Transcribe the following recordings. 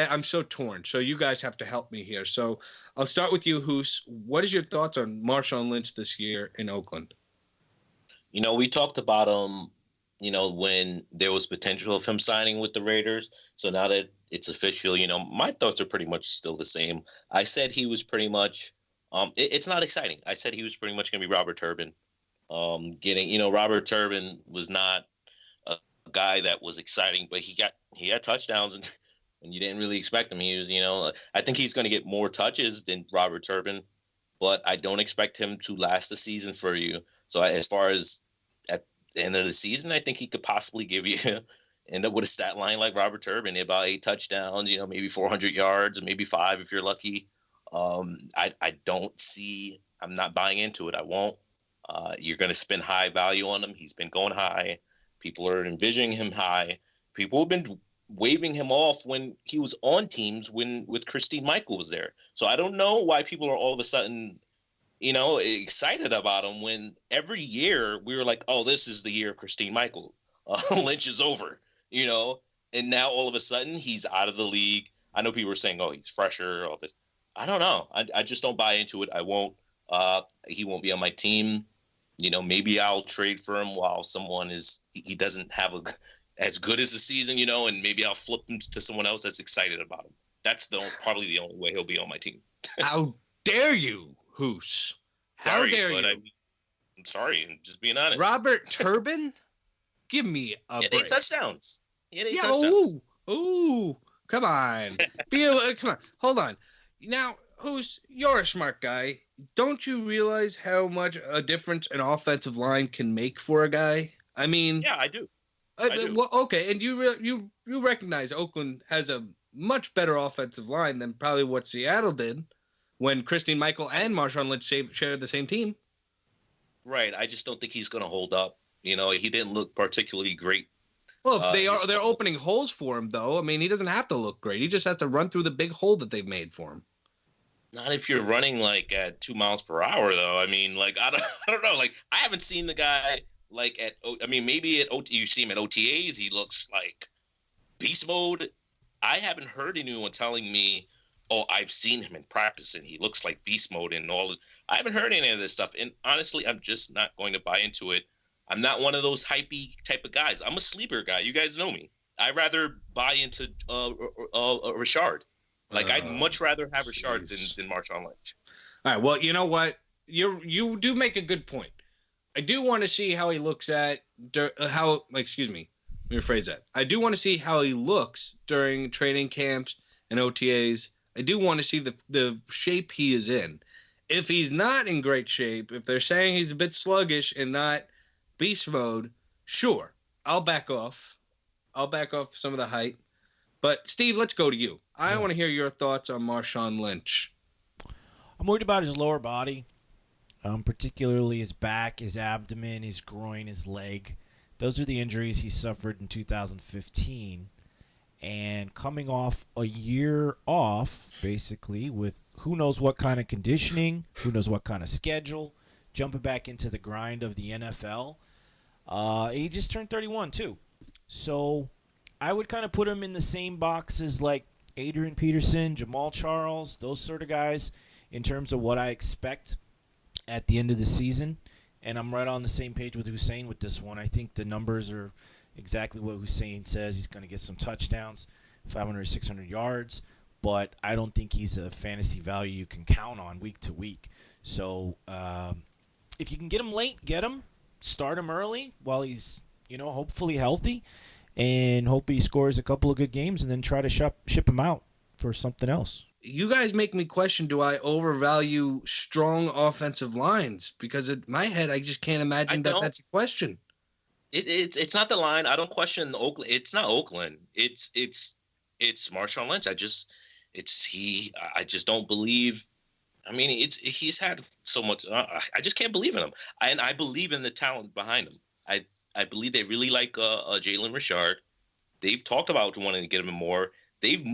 I'm so torn. So you guys have to help me here. So I'll start with you, Hoos. What is your thoughts on Marshawn Lynch this year in Oakland? We talked about him, when there was potential of him signing with the Raiders. So now that it's official, my thoughts are pretty much still the same. I said he was pretty much it's not exciting. I said he was pretty much going to be Robert Turbin. Robert Turbin was not a guy that was exciting, but he had touchdowns and you didn't really expect him. He was, I think he's going to get more touches than Robert Turbin, but I don't expect him to last the season for you. So as far as at the end of the season, I think he could possibly give you end up with a stat line like Robert Turbin, about 8 touchdowns, maybe 400 yards, maybe 5 if you're lucky. I don't see. I'm not buying into it. I won't. You're going to spend high value on him. He's been going high. People are envisioning him high. People have been waving him off when he was on teams with Christine Michael was there. So I don't know why people are all of a sudden, excited about him when every year we were like, oh, this is the year of Christine Michael. Lynch is over, and now all of a sudden he's out of the league. I know people were saying, oh, he's fresher, all this. I don't know. I just don't buy into it. I won't. He won't be on my team. Maybe I'll trade for him while he doesn't have as good as the season, and maybe I'll flip him to someone else that's excited about him. That's probably the only way he'll be on my team. How dare you, Hoos? How dare you? I'm sorry. I'm just being honest. Robert Turbin? Give me a break. 8 touchdowns. Touchdowns. Ooh. Come on. Come on. Hold on. Now, you're a smart guy. Don't you realize how much a difference an offensive line can make for a guy? I mean, yeah, I do. Well, okay, and you recognize Oakland has a much better offensive line than probably what Seattle did when Christine Michael and Marshawn Lynch shared the same team. Right. I just don't think he's going to hold up. He didn't look particularly great. Well, if they're opening holes for him, though. I mean, he doesn't have to look great. He just has to run through the big hole that they've made for him. Not if you're running like at 2 miles per hour, though. I mean, like I don't know. Like I haven't seen the guy like maybe at OT. You see him at OTAs. He looks like beast mode. I haven't heard anyone telling me, "Oh, I've seen him in practice and he looks like beast mode and all." I haven't heard any of this stuff, and honestly, I'm just not going to buy into it. I'm not one of those hypey type of guys. I'm a sleeper guy. You guys know me. I'd rather buy into Richard. Like I'd much rather have Richard than Marshawn Lynch. All right. Well, you know what? You do make a good point. I do want to see how he looks excuse me. Let me rephrase that. I do want to see how he looks during training camps and OTAs. I do want to see the shape he is in. If he's not in great shape, if they're saying he's a bit sluggish and not beast mode, sure, I'll back off. I'll back off some of the hype. But, Steve, let's go to you. I want to hear your thoughts on Marshawn Lynch. I'm worried about his lower body, particularly his back, his abdomen, his groin, his leg. Those are the injuries he suffered in 2015. And coming off a year off, basically, with who knows what kind of conditioning, who knows what kind of schedule, jumping back into the grind of the NFL. He just turned 31, too. So I would kind of put him in the same box as like Adrian Peterson, Jamal Charles, those sort of guys in terms of what I expect at the end of the season. And I'm right on the same page with Hussein with this one. I think the numbers are exactly what Hussein says. He's going to get some touchdowns, 500 or 600 yards. But I don't think he's a fantasy value you can count on week to week. So if you can get him late, get him. Start him early while he's, hopefully healthy. And hope he scores a couple of good games and then try to ship him out for something else. You guys make me question, do I overvalue strong offensive lines? Because in my head, I just can't imagine that's a question. It's not the line. I don't question Oakland. It's not Oakland. It's Marshawn Lynch. I just don't believe. I mean, he's had so much. I just can't believe in him. And I believe in the talent behind him. I believe they really like Jalen Richard. They've talked about wanting to get him more. They've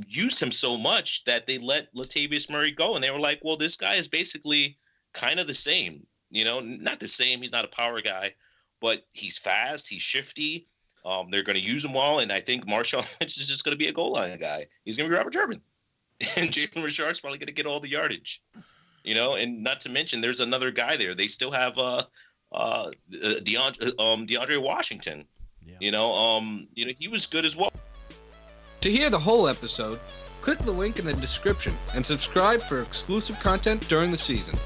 used him so much that they let Latavius Murray go, and they were like, well, this guy is basically kind of the same. Not the same. He's not a power guy, but he's fast. He's shifty. They're going to use him well, and I think Marshawn Lynch is just going to be a goal line guy. He's going to be Robert Turbin, and Jalen Richard's probably going to get all the yardage. And not to mention, there's another guy there. They still have DeAndre Washington. Yeah. He was good as well. To hear the whole episode, click the link in the description and subscribe for exclusive content during the season.